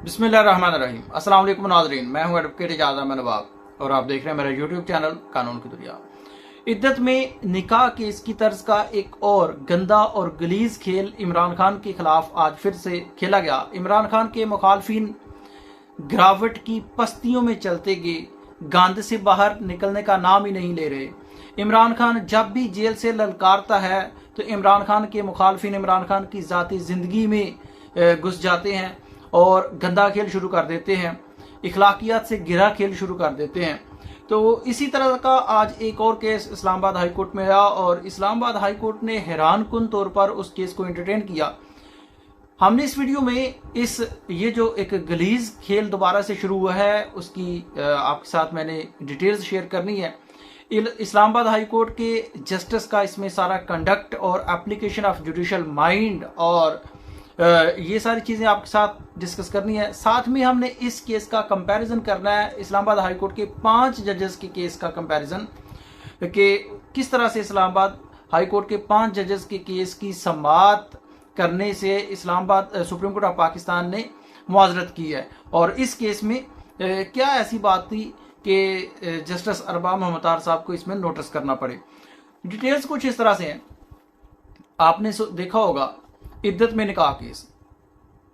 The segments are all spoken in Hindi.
बिस्मिल्लाहिर्रहमानिर्रहीम। अस्सलाम वालेकुम नाज़रीन, मैं हूं एडवोकेट इजाज़ अहमद नवाब और आप देख रहे हैं मेरा यूट्यूब चैनल कानून की दुनिया। इद्दत में निकाह केस की तर्ज का एक और गंदा और गलीज खेल इमरान खान के खिलाफ आज फिर से खेला गया। इमरान खान के मुखालफिन गिरावट की पस्तियों में चलते गए, गांध से बाहर निकलने का नाम ही नहीं ले रहे। इमरान खान जब भी जेल से ललकारता है तो इमरान खान के मुखालफिन इमरान खान की ज़ाती ज़िंदगी में घुस जाते हैं और गंदा खेल शुरू कर देते हैं, इखलाकियात से गिरा खेल शुरू कर देते हैं। तो इसी तरह का आज एक और केस इस्लामाबाद हाई कोर्ट में आया और इस्लामाबाद हाई कोर्ट ने हैरान कुन तौर पर उस केस को एंटरटेन किया। हमने इस वीडियो में ये जो एक गलीज खेल दोबारा से शुरू हुआ है उसकी आपके साथ मैंने डिटेल्स शेयर करनी है। इस्लामाबाद हाई कोर्ट के जस्टिस का इसमें सारा कंडक्ट और एप्लीकेशन ऑफ जुडिशल माइंड और ये सारी चीज़ें आपके साथ डिस्कस करनी है। साथ में हमने इस केस का कंपैरिजन करना है इस्लामाबाद हाई कोर्ट के 5 जजेस के केस का कंपैरिजन कि किस तरह से इस्लामाबाद हाई कोर्ट के 5 जजेस के केस की समाअत करने से Islamabad supreme court of Pakistan ने मुआज़रत की है और इस केस में क्या ऐसी बात थी कि जस्टिस अरबाब मोहम्मद तार साहब को इसमें नोटिस करना पड़े। डिटेल्स कुछ इस तरह से हैं। आपने देखा होगा इद्दत में निकाह केस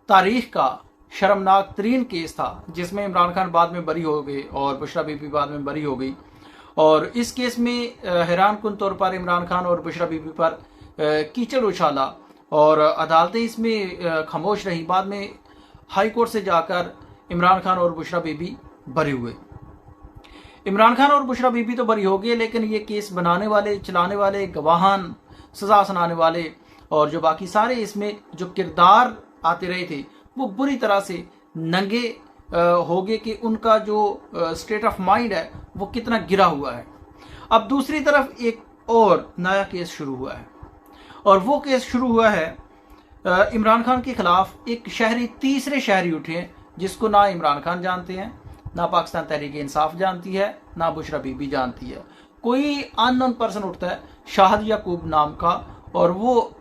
तारीख का शर्मनाक तरीन केस था जिसमें इमरान खान बाद में बरी हो गए और बुशरा बीबी बाद में बरी हो गई और इस केस में हैरान कुन तौर पर इमरान खान और बुशरा बीबी पर कीचड़ उछाला और अदालतें इसमें खामोश रही। बाद में हाई कोर्ट से जाकर इमरान खान और बुशरा बीबी बरी हुए। इमरान खान और बुशरा बीबी तो बरी हो गए लेकिन ये केस बनाने वाले, चलाने वाले, गवाहान, सजा सुनाने वाले और जो बाकी सारे इसमें जो किरदार आते रहे थे वो बुरी तरह से नंगे हो गए कि उनका जो स्टेट ऑफ माइंड है वो कितना गिरा हुआ है। अब दूसरी तरफ एक और नया केस शुरू हुआ है और वो केस शुरू हुआ है इमरान खान के खिलाफ एक शहरी, तीसरे शहरी उठे जिसको ना इमरान खान जानते हैं, ना पाकिस्तान तहरीक इंसाफ जानती है, ना बुशरा बीबी जानती है। कोई अननोन पर्सन उठता है शाहिद याकूब नाम का और वो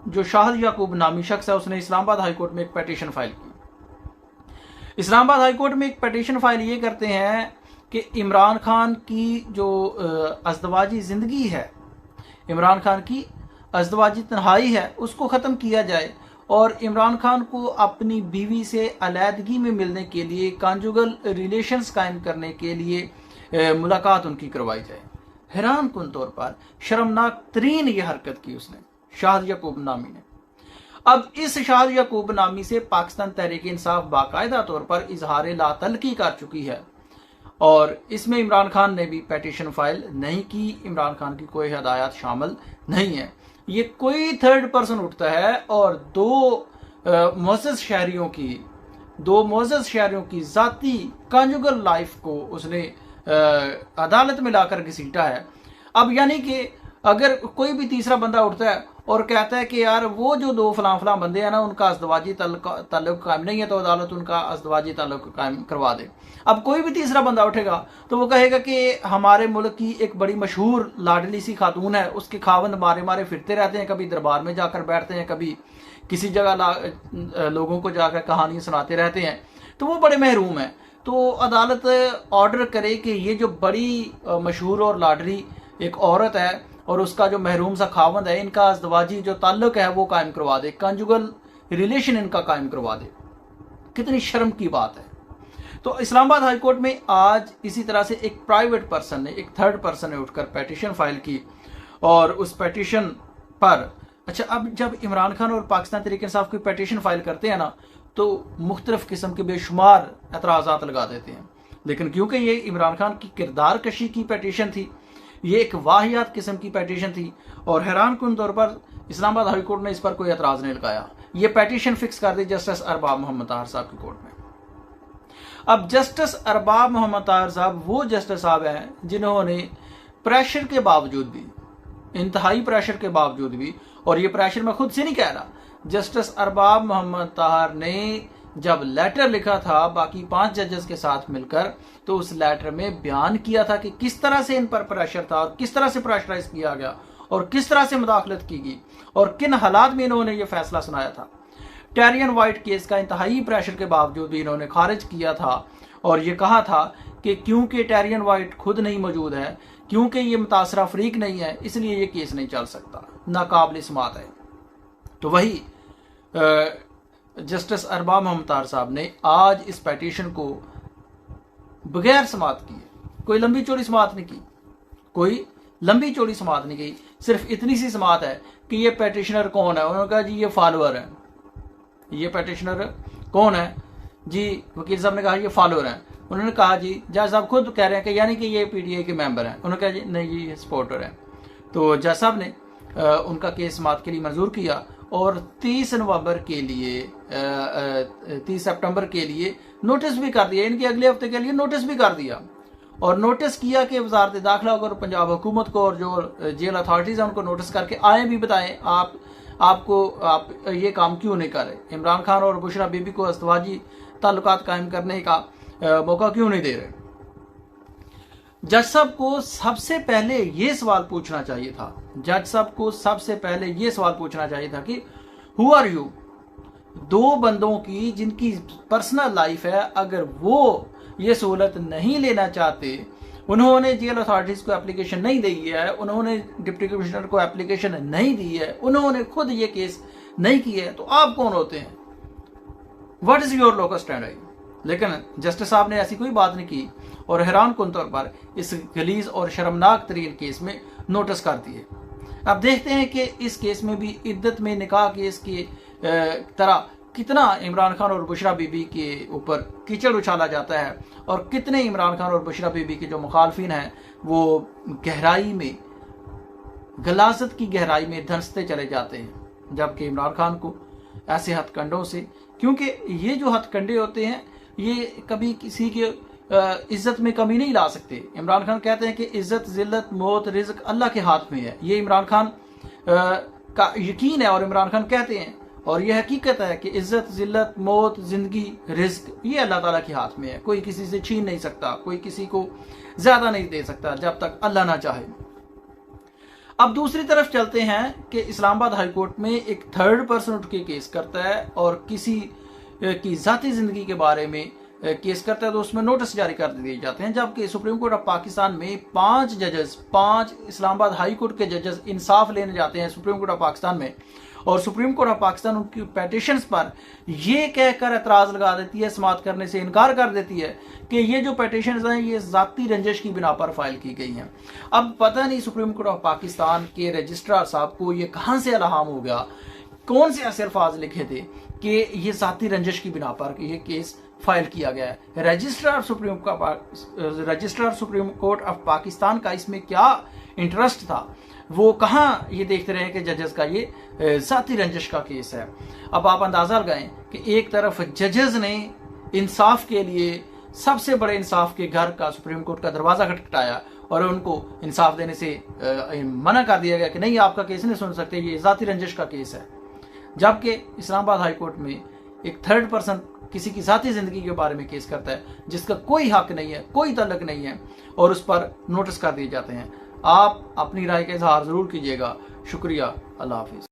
जो शाहिद याकूब नामी शख्स है उसने इस्लामाबाद हाई कोर्ट में एक पिटीशन फाइल की। इस्लामाबाद हाई कोर्ट में एक पिटीशन फाइल ये करते हैं कि इमरान खान की जो अज़दवाजी जिंदगी है, इमरान खान की अज़दवाजी तन्हाई है उसको ख़त्म किया जाए और इमरान खान को अपनी बीवी से अलहदगी में मिलने के लिए, कॉन्जुगल रिलेशंस कायम करने के लिए मुलाकात उनकी करवाई जाए। हैरान कुन तौर पर शर्मनाक तरीन ये हरकत की उसने शाहिद याकूब नामी ने। अब इस शाहिद याकूब नामी से पाकिस्तान तहरीक इंसाफ बाकायदा तौर पर इजहार लातल्की कर चुकी है और इसमें इमरान खान ने भी पिटीशन फाइल नहीं की। इमरान खान की कोई हदायत शामिल नहीं है। ये कोई थर्ड पर्सन उठता है और दो मुअज़्ज़ज़ शहरियों की ज़ाती कॉन्जुगल लाइफ को उसने अदालत में लाकर घसीटा है। अब यानी कि अगर कोई भी तीसरा बंदा उठता है और कहता है कि यार वो जो दो फलां बंदे हैं ना उनका अज़दवाजी ताल्लुक कायम नहीं है तो अदालत उनका अज़दवाजी ताल्लुक कायम करवा दे। अब कोई भी तीसरा बंदा उठेगा तो वो कहेगा कि हमारे मुल्क की एक बड़ी मशहूर लाडली सी खातून है, उसके खावंद मारे फिरते रहते हैं, कभी दरबार में जाकर बैठते हैं, कभी किसी जगह लोगों को जाकर कहानियाँ सुनाते रहते हैं, तो वो बड़े महरूम हैं। तो अदालत ऑर्डर करे कि ये जो बड़ी मशहूर और लाडली एक औरत है और उसका जो महरूम सा खावंद है, इनका अज़दवाजी जो ताल्लुक है वो कायम करवा दे, कॉन्जुगल रिलेशन इनका कायम करवा दे। कितनी शर्म की बात है। तो इस्लामाबाद हाई कोर्ट में आज इसी तरह से एक प्राइवेट पर्सन ने, एक थर्ड पर्सन ने उठकर पिटीशन फाइल की और उस पिटीशन पर अब जब इमरान खान और पाकिस्तान तहरीक इंसाफ की पिटीशन फाइल करते हैं ना तो मुख्तलिफ किस्म के बेशुमार एतराज़ात लगा देते हैं, लेकिन क्योंकि ये इमरान खान की किरदार कशी की पिटीशन थी, ये एक वाहियात किस्म की पिटीशन थी और हैरान कुन तौर पर इस्लामाबाद हाई कोर्ट ने इस पर कोई एतराज़ नहीं लगाया। ये पिटीशन फिक्स कर दी जस्टिस अरबाब मोहम्मद तार साहब की कोर्ट में। अब जस्टिस अरबाब मोहम्मद तार साहब वो जस्टिस साहब हैं जिन्होंने प्रेशर के बावजूद भी, इंतहाई प्रेशर के बावजूद भी, और ये प्रेशर मैं खुद से नहीं कह रहा, जस्टिस अरबाब मोहम्मद तार ने जब लेटर लिखा था बाकी 5 जजेस के साथ मिलकर तो उस लेटर में बयान किया था कि किस तरह से इन पर प्रेशर था और किस तरह से प्रेशराइज किया गया और किस तरह से मुदाखलत की गई और किन हालात में इन्होंने ये फैसला सुनाया था। टेरियन वाइट केस का इंतहाई प्रेशर के बावजूद भी इन्होंने खारिज किया था और ये कहा था कि क्योंकि टेरियन वाइट खुद नहीं मौजूद है, क्योंकि ये मुतासरा फरीक नहीं है, इसलिए ये केस नहीं चल सकता, नाकाबिल समात है। तो वही जस्टिस अरबाब मोहम्मद तार साहब ने आज इस पेटिशन को बगैर समात किए, कोई लंबी चौड़ी समात नहीं की, कोई लंबी चौड़ी समात नहीं की, सिर्फ इतनी सी समात है कि ये पेटिशनर कौन है। उन्होंने कहा जी ये फॉलोअर है। ये पेटिशनर कौन है जी? वकील साहब ने कहा ये फॉलोअर है। उन्होंने कहा जी जज साहब खुद कह रहे हैं कि यानी कि ये पीटीआई के मेंबर हैं। उन्होंने कहा जी नहीं जी ये सपोर्टर है। तो जज साहब ने उनका केस समात के लिए मंजूर किया और 30 नवंबर के लिए 30 सितंबर के लिए नोटिस भी कर दिया, इनके अगले हफ्ते के लिए नोटिस भी कर दिया। और नोटिस किया कि वजारत दाखिला और पंजाब हुकूमत को और जो जेल अथॉरिटीज़ हैं उनको नोटिस करके आए भी बताएं आप ये काम क्यों नहीं कर रहे, इमरान खान और बुशरा बीबी को अस्तवाजी ताल्लुकात कायम करने का मौका क्यों नहीं दे रहे। जज साहब को सबसे पहले ये सवाल पूछना चाहिए था, जज साहब को सबसे पहले ये सवाल पूछना चाहिए था कि हु आर यू? दो बंदों की जिनकी पर्सनल लाइफ है, अगर वो ये सहूलत नहीं लेना चाहते, उन्होंने जेल अथॉरिटीज को एप्लीकेशन नहीं दी है, उन्होंने डिप्टी कमिश्नर को एप्लीकेशन नहीं दी है, उन्होंने खुद ये केस नहीं किया है, तो आप कौन होते हैं? What is your local stand? लेकिन जस्टिस साहब ने ऐसी कोई बात नहीं की और हैरान कुन तौर पर इस गलीज और शर्मनाक तरीन केस में नोटिस कर दिए। अब देखते हैं कि इस केस में भी इद्दत में निकाह केस की तरह कितना इमरान खान और बुशरा बीबी के ऊपर कीचड़ उछाला जाता है और कितने इमरान खान और बुशरा बीबी के जो मुखालफिन हैं वो गहराई में, गलाजत की गहराई में धंसते चले जाते हैं, जबकि इमरान खान को ऐसे हथकंडों से, क्योंकि ये जो हथकंडे होते हैं ये कभी किसी के इज्जत में कमी नहीं ला सकते। इमरान खान कहते हैं कि इज्जत, जिल्लत, मौत, रिज्क अल्लाह के हाथ में है। ये इमरान खान का यकीन है और इमरान खान कहते हैं, और यह हकीकत है कि इज्जत, जिल्लत, मौत, जिंदगी, रिज्क ये अल्लाह ताला के हाथ में है। कोई किसी से छीन नहीं सकता, कोई किसी को ज्यादा नहीं दे सकता जब तक अल्लाह ना चाहे। अब दूसरी तरफ चलते हैं कि इस्लामाबाद हाई कोर्ट में एक थर्ड पर्सन उठ के केस करता है और किसी की जाती जिंदगी के बारे में केस करता है, तो उसमें नोटिस जारी कर दिए जाते हैं। जबकि सुप्रीम कोर्ट ऑफ पाकिस्तान में 5 जजेस, 5 इस्लामाबाद हाई कोर्ट के जजेस इंसाफ लेने जाते हैं सुप्रीम कोर्ट ऑफ पाकिस्तान में, और सुप्रीम कोर्ट ऑफ पाकिस्तान उनकी पेटिशंस पर यह कहकर एतराज लगा देती है, समाअत करने से इनकार कर देती है कि ये जो पेटिशंस हैं ये जाती रंजिश की बिना पर फाइल की गई हैं। अब पता नहीं सुप्रीम कोर्ट ऑफ पाकिस्तान के रजिस्ट्रार साहब को ये कहां से इल्हाम हो गया, कौन से ऐसे अल्फाज लिखे थे कि ये जाती रंजिश की बिना पर ये केस फाइल किया गया है। Registrar supreme court of Pakistan का इसमें क्या इंटरेस्ट था, वो कहाँ ये देखते रहे कि जजेस का ये जाती रंजिश का केस है। अब आप अंदाजा लगाएं कि एक तरफ जजेस ने इंसाफ के लिए सबसे बड़े इंसाफ के घर का, सुप्रीम कोर्ट का दरवाजा खटखटाया और उनको इंसाफ देने से मना कर दिया गया कि नहीं आपका केस नहीं सुन सकते, ये जाती रंजिश का केस है। जबकि इस्लामाबाद हाई कोर्ट में एक थर्ड पर्सन किसी की जाती जिंदगी के बारे में केस करता है जिसका कोई हक नहीं है, कोई तल्लक नहीं है, और उस पर नोटिस कर दिए जाते हैं। आप अपनी राय का इजहार जरूर कीजिएगा। शुक्रिया। अल्लाह हाफिज।